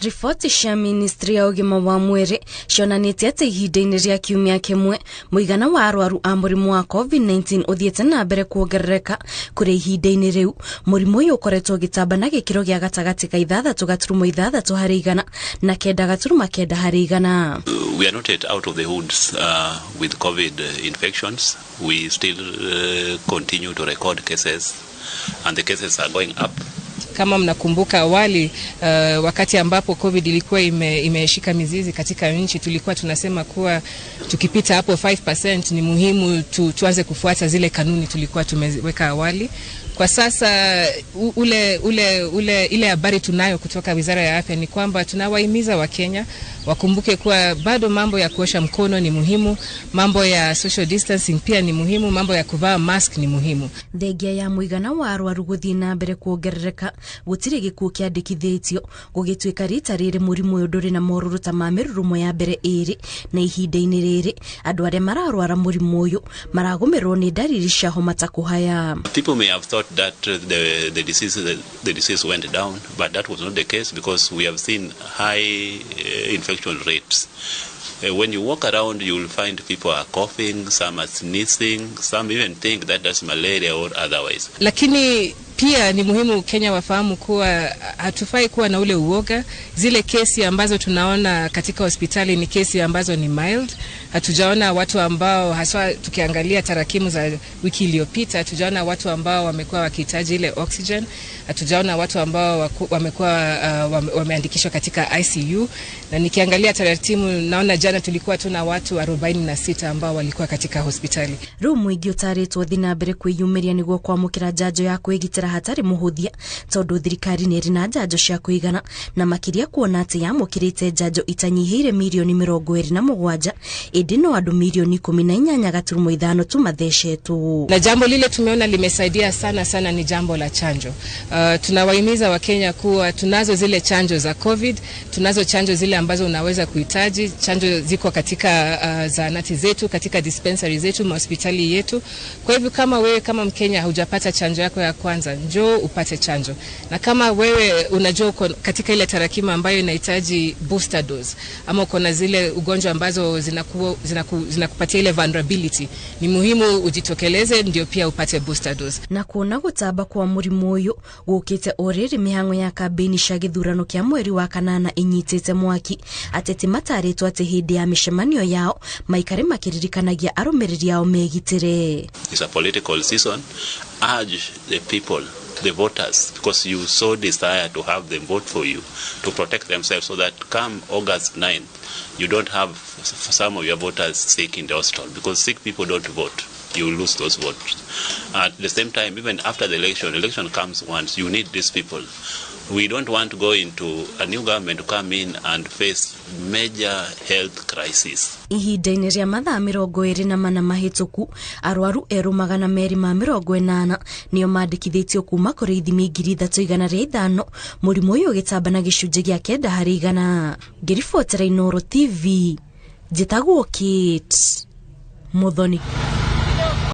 Ripoti cia ministry ya ugima wa mwiri cionanĩtie atĩ ihinda-inĩ rĩa kiumia kĩmwe mũigana wa arwaru a mũrimũ wa COVID-19 ũthiĩte na mbere kuongerereka kũrĩ ihinda-inĩ rĩu. Mũrimũ ũyũ ũkoretwo ũgĩtamba na gĩkĩro gĩa gatagatĩ ka 6.6 harĩ igana na 9.9 harĩ igana. We are not yet out of the woods with COVID infections. We still continue to record cases and the cases are going up. Kama mnakumbuka awali wakati ambapo COVID ilikuwa imeshika mizizi katika nchi, tulikuwa tunasema kuwa tukipita hapo 5% ni muhimu tuanze kufuata zile kanuni tulikuwa tumeweka awali. Kwa sasa ile habari tunayo kutoka Wizara ya Afya ni kwamba tunawahimiza Wakenya wakumbuke kuwa bado mambo ya kuosha mkono ni muhimu, mambo ya social distancing pia ni muhimu, mambo ya kuvaa mask ni muhimu. Ndegia ya mũigana wa arwaru gũthiĩ na mbere kuongerereka gũtirĩ gĩkuũ kĩandĩkithĩtio gũgĩtuĩka rita rĩrĩ mũrimũ ũyũ ndũrĩ na moruruta ma mĩrurumo ya mbere ĩrĩ, na ihinda-inĩ rĩrĩ andũ arĩa mararwara mũrimũ ũyũ maragũmĩrwo nĩ ndariri cia homa ta kūhaya. People may have thought that the disease went down, but that was not the case because we have seen high infection rates. When you walk around, you will find people are coughing, some are sneezing, some even think that that's malaria or otherwise. Lakini pia ni muhimu Kenya wafahamu kuwa hatufai kuwa na ule uoga. Zile kesi ambazo tunaona katika hospitali ni kesi ambazo ni mild. Hatujaona watu ambao, haswa tukiangalia tarakimu za wiki iliyopita, hatujaona watu ambao wamekuwa wakihitaji ile oxygen, hatujaona watu ambao wamekuwa wameandikishwa katika ICU, na nikiangalia taratibu naona jana tulikuwa tuna watu 46 ambao walikuwa katika hospitali. Rĩu mũingĩ ũtarĩtwo thiĩ na mbere kwĩyumĩria nĩguo kwamũkĩra njanjo ya kwĩgitĩra hatarĩ mũhũthia, tondũ thirikari nĩ ĩrĩ na njanjo cia kũigana na makĩria kuona atĩ yamũkĩrĩte njanjo itanyihĩire milioni 27, ĩndĩ no andũ milioni 18.5 tu mathecetwo. Na jambo lile tumeona limesaidia sana ni jambo la chanjo. Tunawahimiza Wakenya kuwa tunazo zile chanjo za COVID, tunazo chanjo zile ambazo unaweza kuhitaji. Chanjo ziko katika zahanati zetu, katika dispensary zetu, hospitali yetu. Kwa hivyo kama wewe kama Mkenya hujapata chanjo yako ya kwanza, njoo upate chanjo. Na kama wewe unajua katika ile tarakimu ambayo inahitaji booster dose, ama uko na zile ugonjwa ambazo zinakupatia ile vulnerability, ni muhimu ujitokeleze ndio pia upate booster dose. Na kuona gũtamba kwa mũrimũ ũyũ gũkĩte orĩrĩ mĩhang'o ya kambĩini cia gĩthurano kĩa mweri wa kanana ĩnyitĩte mwaki, ateti matarĩtwo atĩ hĩndĩ ya mĩcemanio yao maikare makĩririkanagia arũmĩrĩri ao megitĩre. It's a political season. Urge the people, the voters, because you so desire to have them vote for you, to protect themselves so that come August 9th, you don't have some of your voters sick in the hospital, because sick people don't vote. You will lose those votes. At the same time, even after the election comes once, you need these people. We don't want to go into a new government to come in and face major health crisis. Ihinda-inĩ rĩa mathaa 24 mahĩtũku, arwaru erũ 280 nĩo mandĩkithĩtio kuma kũrĩ ithimi 3,105, mũrimũ ũyũ ũgĩtamba na gĩcunjĩ gĩa 9 harĩ igana. Ngĩribotera Inooro TV, njĩtagwo Kate Muthoni.